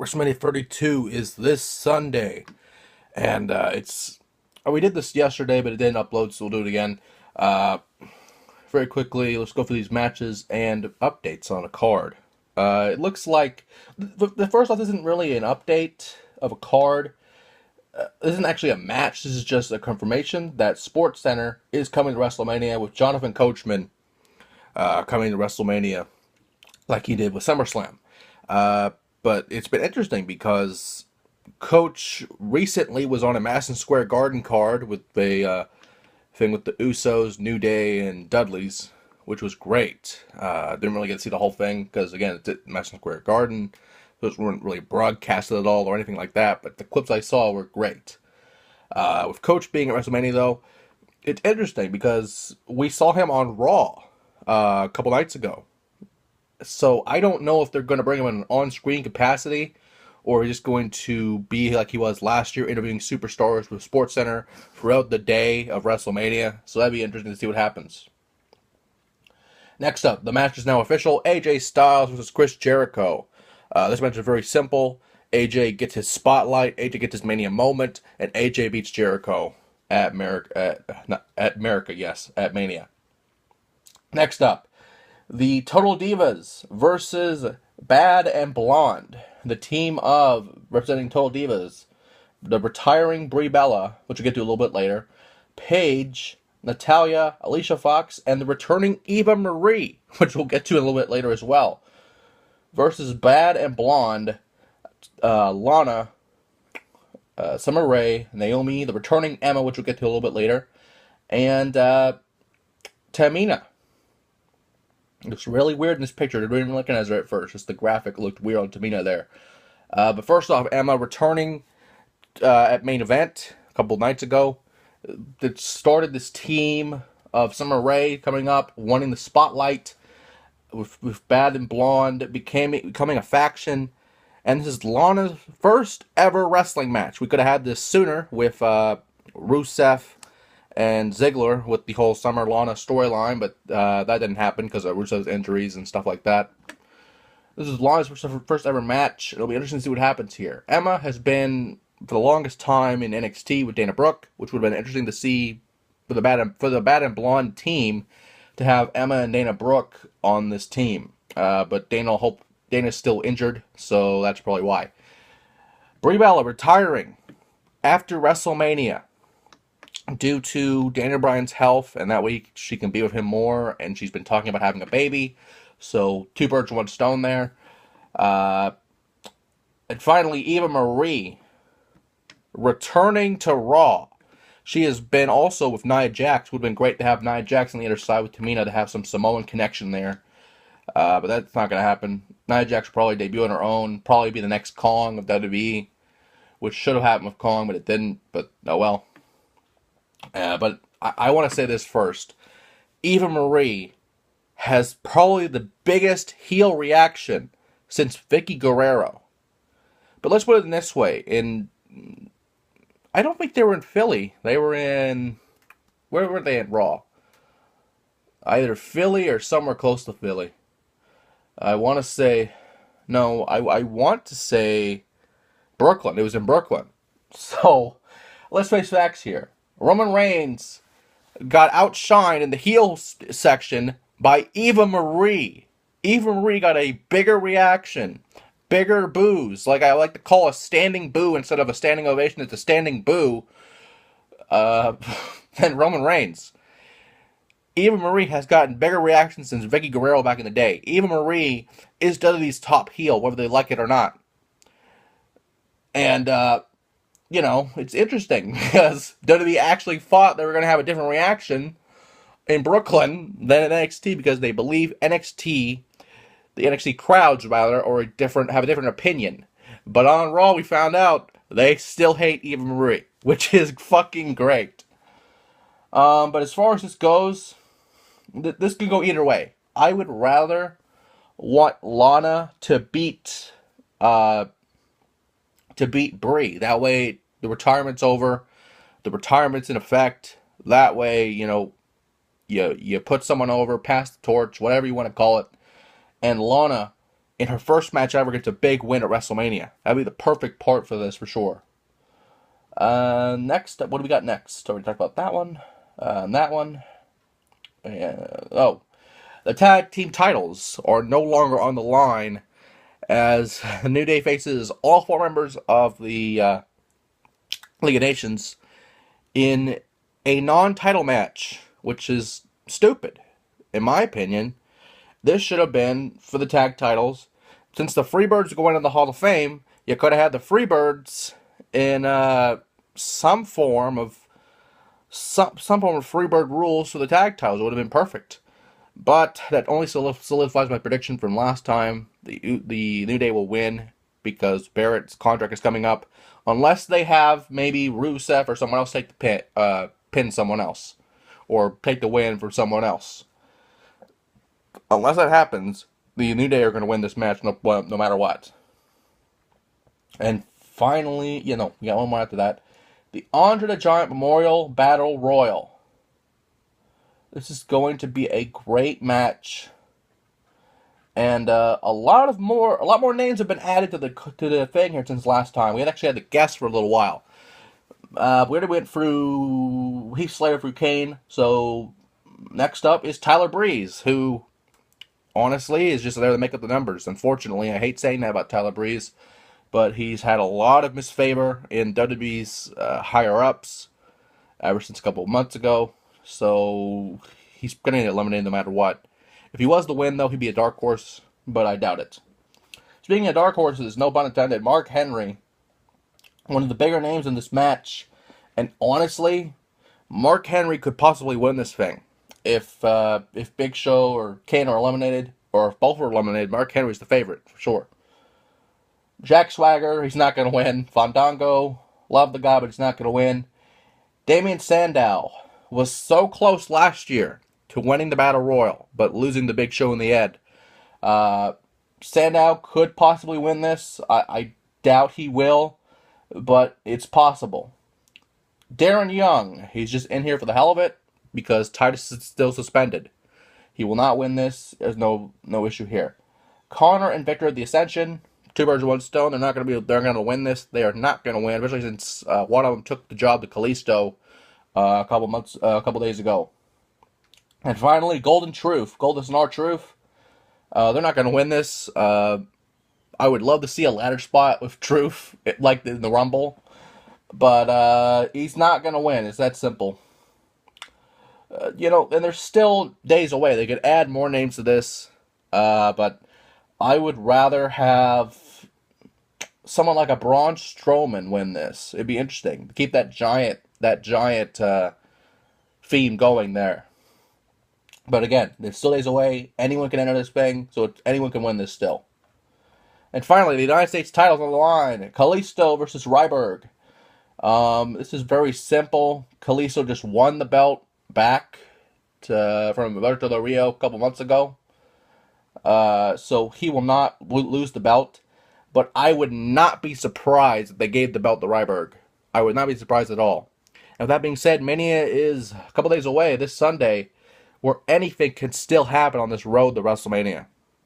WrestleMania32 is this Sunday, and we did this yesterday, but it didn't upload, so we'll do it again. Uh, Very quickly, let's go through these matches and updates on a card. It looks like the first off isn't really an update of a card. This isn't actually a match. This is just a confirmation that Sports Center is coming to WrestleMania with Jonathan Coachman coming to WrestleMania like he did with SummerSlam. Uh, but it's been interesting because Coach recently was on a Madison Square Garden card with the thing with the Usos, New Day, and Dudleys, which was great. Didn't really get to see the whole thing because, again, it's at Madison Square Garden. Those weren't really broadcasted at all or anything like that, but the clips I saw were great. With Coach being at WrestleMania, though, it's interesting because we saw him on Raw a couple nights ago. So I don't know if they're going to bring him in an on-screen capacity or he's just going to be like he was last year, interviewing superstars with SportsCenter throughout the day of WrestleMania. So that'd be interesting to see what happens. Next up, the match is now official. AJ Styles versus Chris Jericho. This match is very simple. AJ gets his spotlight, AJ gets his Mania moment, and AJ beats Jericho at Mania. Next up, the Total Divas versus Bad and Blonde. The team of representing Total Divas, the retiring Brie Bella, which we'll get to a little bit later, Paige, Natalya, Alicia Fox, and the returning Eva Marie, which we'll get to a little bit later as well, versus Bad and Blonde, Lana, Summer Rae, Naomi, the returning Emma, which we'll get to a little bit later, and Tamina. It looks really weird in this picture. I didn't even recognize her at first. Just the graphic looked weird on Tamina there. But first off, Emma returning at main event a couple nights ago. That started this team of Summer Rae coming up, wanting the spotlight with Bad and Blonde, becoming a faction. And this is Lana's first ever wrestling match. We could have had this sooner with Rusev and Ziggler with the whole Summer Lana storyline, but that didn't happen because of Rusev's injuries and stuff like that. This is Lana's first ever match. It'll be interesting to see what happens here. Emma has been for the longest time in NXT with Dana Brooke, which would have been interesting to see for the Bad and Blonde team to have Emma and Dana Brooke on this team. But Dana's still injured, so that's probably why. Brie Bella retiring after WrestleMania due to Daniel Bryan's health, and that way she can be with him more, and she's been talking about having a baby, so two birds, one stone there. And finally, Eva Marie returning to Raw. She has been also with Nia Jax. Would have been great to have Nia Jax on the other side with Tamina to have some Samoan connection there, but that's not going to happen. Nia Jax will probably debut on her own, probably be the next Kong of WWE, which should have happened with Kong, but it didn't, but oh well. But I want to say this first. Eva Marie has probably the biggest heel reaction since Vicky Guerrero. But let's put it in this way. I don't think they were in Philly. They were in... Where were they at Raw? Either Philly or somewhere close to Philly. I want to say... No, I want to say Brooklyn. It was in Brooklyn. So, let's face facts here. Roman Reigns got outshined in the heel section by Eva Marie. Eva Marie got a bigger reaction, bigger boos. Like I like to call a standing boo instead of a standing ovation. It's a standing boo than Roman Reigns. Eva Marie has gotten bigger reactions since Vicky Guerrero back in the day. Eva Marie is WWE's top heel, whether they like it or not. And, it's interesting because WWE actually thought they were going to have a different reaction in Brooklyn than in NXT because they believe the NXT crowds rather, have a different opinion. But on Raw, we found out they still hate Eva Marie, which is fucking great. But as far as this goes, this could go either way. I would rather want Lana to beat Brie. That way, the retirement's over. The retirement's in effect. That way, you put someone over, pass the torch, whatever you want to call it. And Lana in her first match ever, gets a big win at WrestleMania. That'd be the perfect part for this for sure. Next, what do we got next? So we talked about that one, that one. The tag team titles are no longer on the line as New Day faces all 4 members of the League of Nations in a non-title match, which is stupid, in my opinion. This should have been for the tag titles. Since the Freebirds are going in the Hall of Fame, you could have had the Freebirds in some form of Freebird rules for the tag titles. It would have been perfect. But that only solidifies my prediction from last time. The New Day will win because Barrett's contract is coming up. Unless they have maybe Rusev or someone else take the pin someone else. Or take the win for someone else. Unless that happens, the New Day are going to win this match no matter what. And finally, we got one more after that. The Andre the Giant Memorial Battle Royal. This is going to be a great match. And a lot more names have been added to the thing here since last time. We had actually had the guests for a little while. We already went through Heath Slater through Kane. So next up is Tyler Breeze, who honestly is just there to make up the numbers. Unfortunately, I hate saying that about Tyler Breeze, but he's had a lot of misfavor in WWE's higher ups ever since a couple of months ago. So he's going to get eliminated no matter what. If he was to win, though, he'd be a dark horse, but I doubt it. Speaking of dark horses, no pun intended, Mark Henry, one of the bigger names in this match. And honestly, Mark Henry could possibly win this thing. If Big Show or Kane are eliminated, or if both are eliminated, Mark Henry's the favorite, for sure. Jack Swagger, he's not going to win. Fandango, love the guy, but he's not going to win. Damien Sandow was so close last year to winning the Battle Royal, but losing the Big Show in the end. Sandow could possibly win this. I doubt he will, but it's possible. Darren Young, he's just in here for the hell of it, because Titus is still suspended. He will not win this. There's no issue here. Connor and Victor at the Ascension, 2 birds with 1 stone. They're going to win this. They are not going to win, especially since one of them took the job to Kalisto a couple days ago. And finally, Golden and R Truth. They're not going to win this. I would love to see a ladder spot with Truth, like in the Rumble, but he's not going to win. It's that simple. And they're still days away. They could add more names to this, but I would rather have someone like a Braun Strowman win this. It'd be interesting to keep that giant theme going there. But again, it's still days away. Anyone can enter this thing, so anyone can win this still. And finally, the United States title's on the line. Kalisto versus Ryberg. This is very simple. Kalisto just won the belt back from Alberto Del Rio a couple months ago. So he will not lose the belt. But I would not be surprised if they gave the belt to Ryberg. I would not be surprised at all. And with that being said, Mania is a couple days away this Sunday, where anything can still happen on this road to WrestleMania.